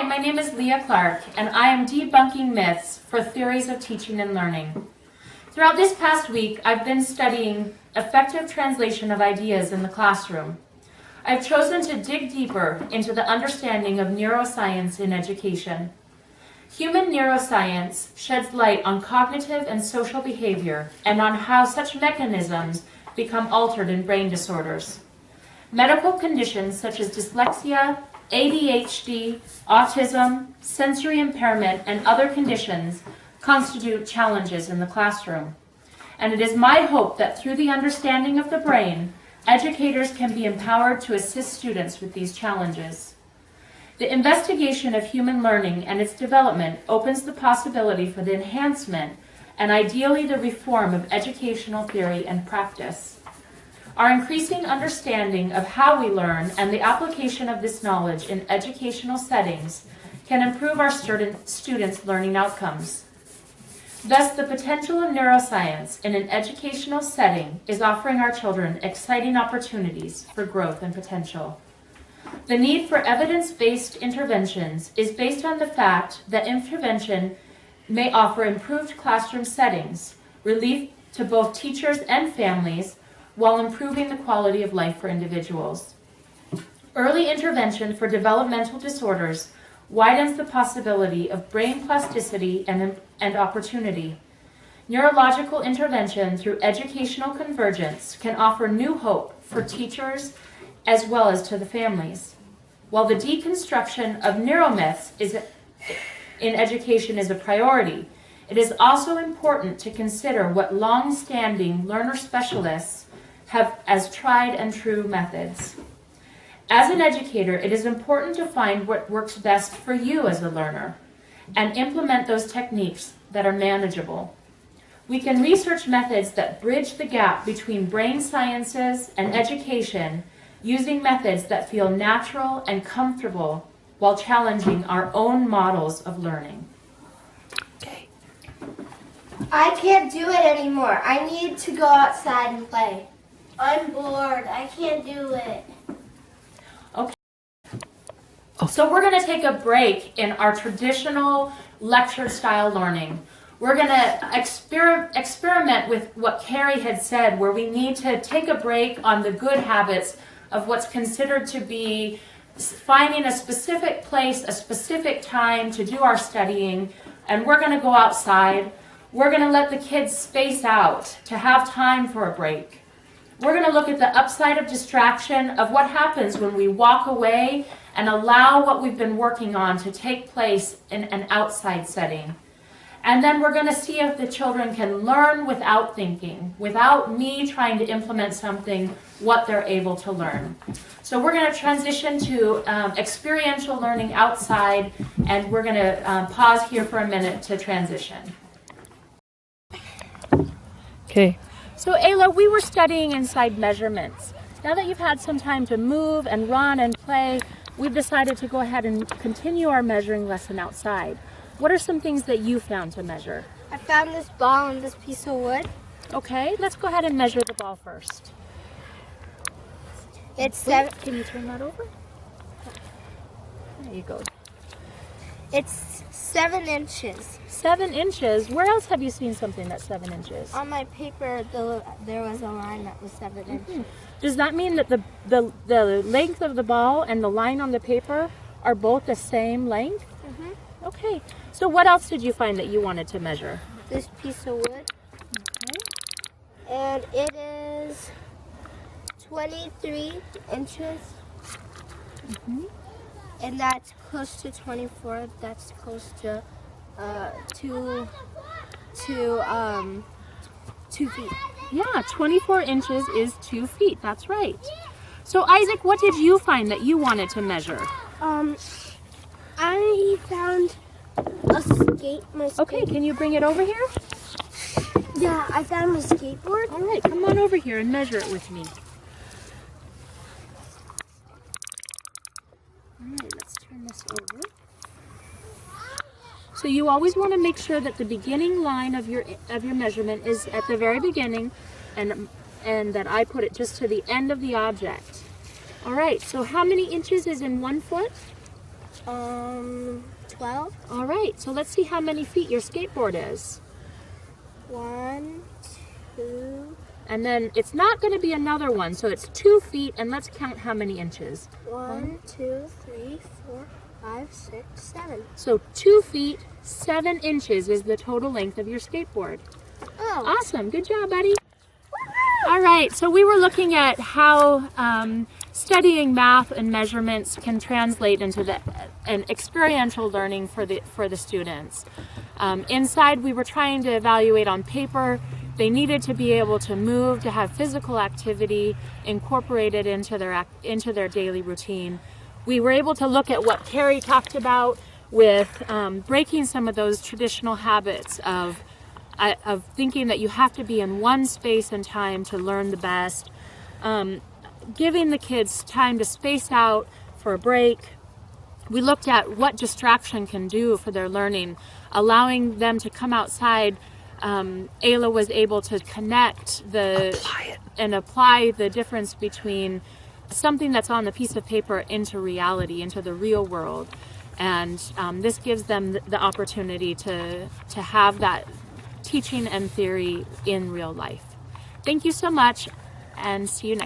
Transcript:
my name is Leah Clark, and I am debunking myths for theories of teaching and learning. Throughout this past week, I've been studying effective translation of ideas in the classroom. I've chosen to dig deeper into the understanding of neuroscience in education. Human neuroscience sheds light on cognitive and social behavior and on how such mechanisms become altered in brain disorders. Medical conditions such as dyslexia, ADHD, autism, sensory impairment, and other conditions constitute challenges in the classroom. And it is my hope that through the understanding of the brain, educators can be empowered to assist students with these challenges. The investigation of human learning and its development opens the possibility for the enhancement and ideally the reform of educational theory and practice. Our increasing understanding of how we learn and the application of this knowledge in educational settings can improve our students' learning outcomes. Thus, the potential of neuroscience in an educational setting is offering our children exciting opportunities for growth and potential. The need for evidence-based interventions is based on the fact that intervention may offer improved classroom settings, relief to both teachers and families, while improving the quality of life for individuals. Early intervention for developmental disorders widens the possibility of brain plasticity and opportunity. Neurological intervention through educational convergence can offer new hope for teachers as well as to the families. While the deconstruction of neuromyths in education is a priority, it is also important to consider what long-standing learner specialists have as tried and true methods. As an educator, it is important to find what works best for you as a learner and implement those techniques that are manageable. We can research methods that bridge the gap between brain sciences and education using methods that feel natural and comfortable while challenging our own models of learning. Okay. I can't do it anymore. I need to go outside and play. I'm bored. I can't do it. Okay. So we're going to take a break in our traditional lecture style learning. We're going to experiment with what Carrie had said, where we need to take a break on the good habits of what's considered to be finding a specific place, a specific time to do our studying, and we're going to go outside. We're going to let the kids space out to have time for a break. We're going to look at the upside of distraction of what happens when we walk away and allow what we've been working on to take place in an outside setting. And then we're going to see if the children can learn without thinking, without me trying to implement something, what they're able to learn. So we're going to transition to experiential learning outside, and we're going to pause here for a minute to transition. Okay. So Ayla, we were studying inside measurements. Now that you've had some time to move and run and play, we've decided to go ahead and continue our measuring lesson outside. What are some things that you found to measure? I found this ball and this piece of wood. Okay, let's go ahead and measure the ball first. It's 7. Can you turn that over? There you go. It's 7 inches. 7 inches? Where else have you seen something that's 7 inches? On my paper, there was a line that was 7 inches. Does that mean that the length of the ball and the line on the paper are both the same length? Mm-hmm. Okay. So what else did you find that you wanted to measure? This piece of wood. Okay. And it is 23 inches. Mm-hmm. And that's close to 24. That's close to 2 feet. Yeah, 24 inches is 2 feet. That's right. So Isaac, what did you find that you wanted to measure? I found a skateboard. Okay, can you bring it over here? Yeah, I found my skateboard. All right, come on over here and measure it with me. All right, let's turn this over. So you always want to make sure that the beginning line of your measurement is at the very beginning, and that I put it just to the end of the object. All right, so how many inches is in 1 foot? 12. All right, so let's see how many feet your skateboard is. 1, 2, And then it's not going to be another one, so it's 2 feet, and let's count how many inches. 1, 2, 3, 4, 5, 6, 7. So 2 feet, 7 inches is the total length of your skateboard. Oh. Awesome, good job, buddy. All right, so we were looking at how studying math and measurements can translate into an experiential learning for the students. Inside, we were trying to evaluate on paper. They needed to be able to move, to have physical activity incorporated into their daily routine. We were able to look at what Carrie talked about with breaking some of those traditional habits of thinking that you have to be in one space and time to learn the best, giving the kids time to space out for a break. We looked at what distraction can do for their learning, allowing them to come outside. Ayla was able to connect and apply the difference between something that's on the piece of paper into reality, into the real world. And this gives them the opportunity to have that teaching and theory in real life. Thank you so much, and see you next time.